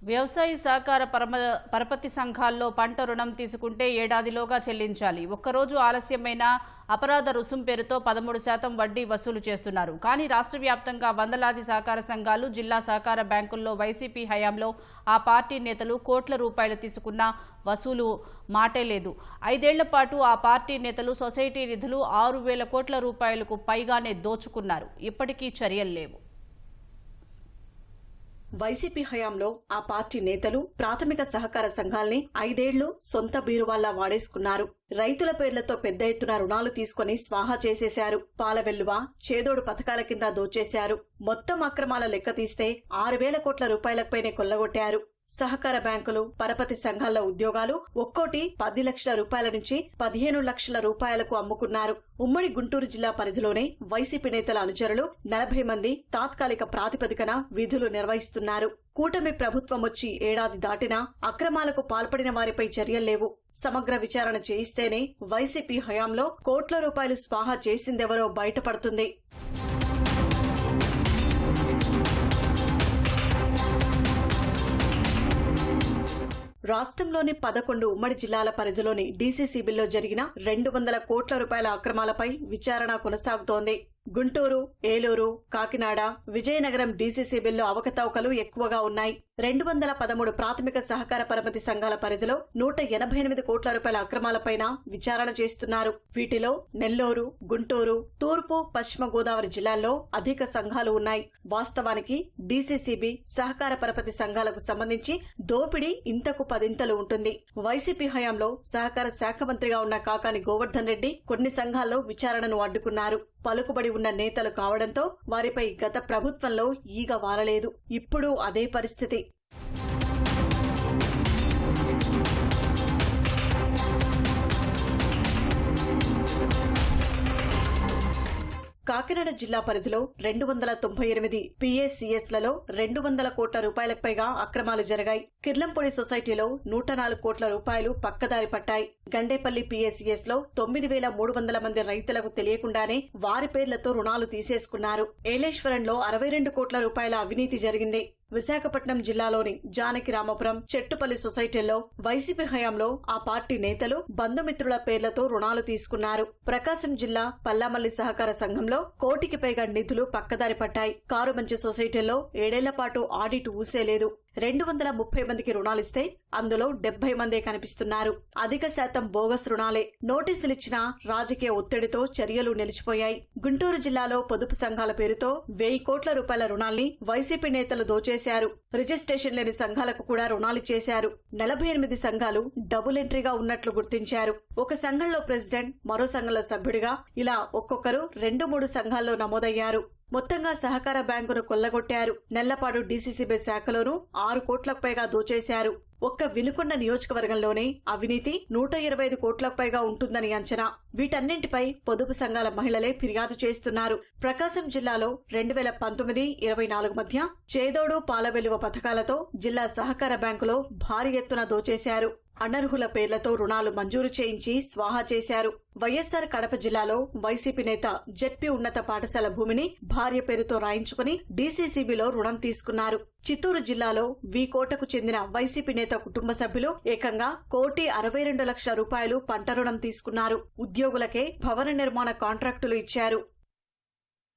వ్యవసాయ సహకార పరపతి సంఘాల్లో పంట రుణం తీసుకుంటే ఏడాదిలోగా చెల్లించాలి. ఒక్కరోజు ఆలస్యమైన అపరాధ రుసుం పేరుతో 13% వడ్డీ వసూలు చేస్తున్నారు. కానీ రాష్ట్ర వ్యాప్తంగా వందలాది సహకార సంఘాలు, జిల్లా సహకార బ్యాంకుల్లో వైసీపీ హయాంలో ఆ పార్టీ నేతలు కోట్ల రూపాయలు తీసుకున్న వసూలు మాటే లేదు. 5 ఏళ్ల పాటు ఆ పార్టీ నేతలు సొసైటీ నిధులు 6,000 కోట్ల రూపాయలకు పైగానే దోచుకున్నారు. ఇప్పటికీ చర్యలు లేవు. వైసీపీ హయాంలో ఆ పార్టీ నేతలు ప్రాథమిక సహకార సంఘాల్ని 5 ఏళ్లు సొంత బీరువాల్లా వాడేసుకున్నారు. రైతుల పేర్లతో పెద్ద ఎత్తున రుణాలు తీసుకుని స్వాహా చేసేశారు. పాలవెల్లువ, చేదోడు పథకాల కింద దోచేశారు. మొత్తం అక్రమాల లెక్క తీస్తే 6,000 కోట్ల రూపాయలపైనే కొల్లగొట్టారు. సహకార బ్యాంకులు, పరపతి సంఘాల ఉద్యోగాలు ఒక్కోటి 10 లక్షల రూపాయల నుంచి 15 లక్షల రూపాయలకు అమ్ముకున్నారు. ఉమ్మడి గుంటూరు జిల్లా పరిధిలోనే వైసీపీ నేతల అనుచరులు 40 మంది తాత్కాలిక ప్రాతిపదికన విధులు నిర్వహిస్తున్నారు. కూటమి ప్రభుత్వం వచ్చి ఏడాది దాటినా అక్రమాలకు పాల్పడిన వారిపై చర్యలు లేవు. సమగ్ర విచారణ చేయిస్తేనే వైసీపీ హయాంలో కోట్ల రూపాయలు స్వాహా చేసిందెవరో బయటపడుతుంది. రాష్ట్రంలోని 11 ఉమ్మడి జిల్లాల పరిధిలోని డీసీసీబీల్లో జరిగిన 200 కోట్ల రూపాయల అక్రమాలపై విచారణ కొనసాగుతోంది. గుంటూరు, ఏలూరు, కాకినాడ, విజయనగరం డీసీసీబీల్లో అవకతవకలు ఎక్కువగా ఉన్నాయి. 213 ప్రాథమిక సహకార పరపతి సంఘాల పరిధిలో 188 కోట్ల రూపాయల అక్రమాలపైన విచారణ చేస్తున్నారు. వీటిలో నెల్లూరు, గుంటూరు, తూర్పు, పశ్చిమ గోదావరి జిల్లాల్లో అధిక సంఘాలు ఉన్నాయి. వాస్తవానికి డీసీసీబీ సహకార పరపతి సంఘాలకు సంబంధించి దోపిడీ ఇంతకు 10 ఉంటుంది. వైసీపీ హయాంలో సహకార శాఖ మంత్రిగా ఉన్న కాకాని గోవర్ధన్ రెడ్డి కొన్ని సంఘాల్లో విచారణను అడ్డుకున్నారు. పలుకుబడి ఉన్న నేతలు కావడంతో వారిపై గత ప్రభుత్వంలో ఈగ వాలలేదు. ఇప్పుడు అదే పరిస్థితి. కాకినాడ జిల్లా పరిధిలో 298 పీఏసీఎస్లలో 200 కోట్ల రూపాయలకు పైగా అక్రమాలు జరిగాయి. కిర్లంపొడి సొసైటీలో 104 కోట్ల రూపాయలు పక్కదారి పట్టాయి. గండేపల్లి పీఏసీఎస్ లో 9,300 మంది రైతులకు తెలియకుండానే వారి పేర్లతో రుణాలు తీసేసుకున్నారు. ఏలేశ్వరంలో 62 కోట్ల రూపాయల అవినీతి జరిగింది. విశాఖపట్నం జిల్లాలోని జానకి రామపురం, చెట్టుపల్లి సొసైటీల్లో వైసీపీ హయాంలో ఆ పార్టీ నేతలు బంధుమిత్రుల పేర్లతో రుణాలు తీసుకున్నారు. ప్రకాశం జిల్లా పల్లామల్లి సహకార సంఘంలో 1 కోటికి పైగా నిధులు పక్కదారి పట్టాయి. కారుమంచి సొసైటీల్లో 7 ఏళ్ల పాటు ఆడిట్ ఊసేలేదు. 230 మందికి రుణాలిస్తే అందులో 70 మందే కనిపిస్తున్నారు. అధిక శాతం బోగస్ రుణాలే. నోటీసులిచ్చినా రాజకీయ ఒత్తిడితో చర్యలు నిలిచిపోయాయి. గుంటూరు జిల్లాలో పొదుపు సంఘాల పేరుతో 1000 కోట్ల రూపాయల రుణాల్ని వైసీపీ నేతలు దోచేశారు. రిజిస్ట్రేషన్ లేని సంఘాలకు కూడా రుణాలిచ్చేశారు. 48 సంఘాలు డబుల్ ఎంట్రీగా ఉన్నట్లు గుర్తించారు. ఒక సంఘంలో ప్రెసిడెంట్, మరో సంఘంలో సభ్యుడిగా ఇలా ఒక్కొక్కరు 2-3 సంఘాల్లో నమోదయ్యారు. మొత్తంగా సహకార బ్యాంకును కొల్లగొట్టారు. నెల్లపాడు డీసీసీబీ శాఖలోనూ 6 కోట్లకు పైగా దోచేశారు. ఒక్క వినుకొండ నియోజకవర్గంలోనే అవినీతి 125 కోట్లకు పైగా ఉంటుందని అంచనా. వీటన్నింటిపై పొదుపు సంఘాల మహిళలే ఫిర్యాదు చేస్తున్నారు. ప్రకాశం జిల్లాలో 2019-24 మధ్య చేదోడు పాలవెలువ పథకాలతో జిల్లా సహకార బ్యాంకులో భారీ ఎత్తున దోచేశారు. అనర్హుల పేర్లతో రుణాలు మంజూరు చేయించి స్వాహా చేశారు. వైఎస్సార్ కడప జిల్లాలో వైసీపీ నేత జెడ్పీ ఉన్నత పాఠశాల భూమిని భార్య పేరుతో రాయించుకుని డీసీసీబీలో రుణం తీసుకున్నారు. చిత్తూరు జిల్లాలో కోటకు చెందిన వైసీపీ నేత కుటుంబ సభ్యులు ఏకంగా 1,62,00,000 రూపాయలు పంట రుణం తీసుకున్నారు. ఉద్యోగులకే భవన నిర్మాణ కాంట్రాక్టులు ఇచ్చారు.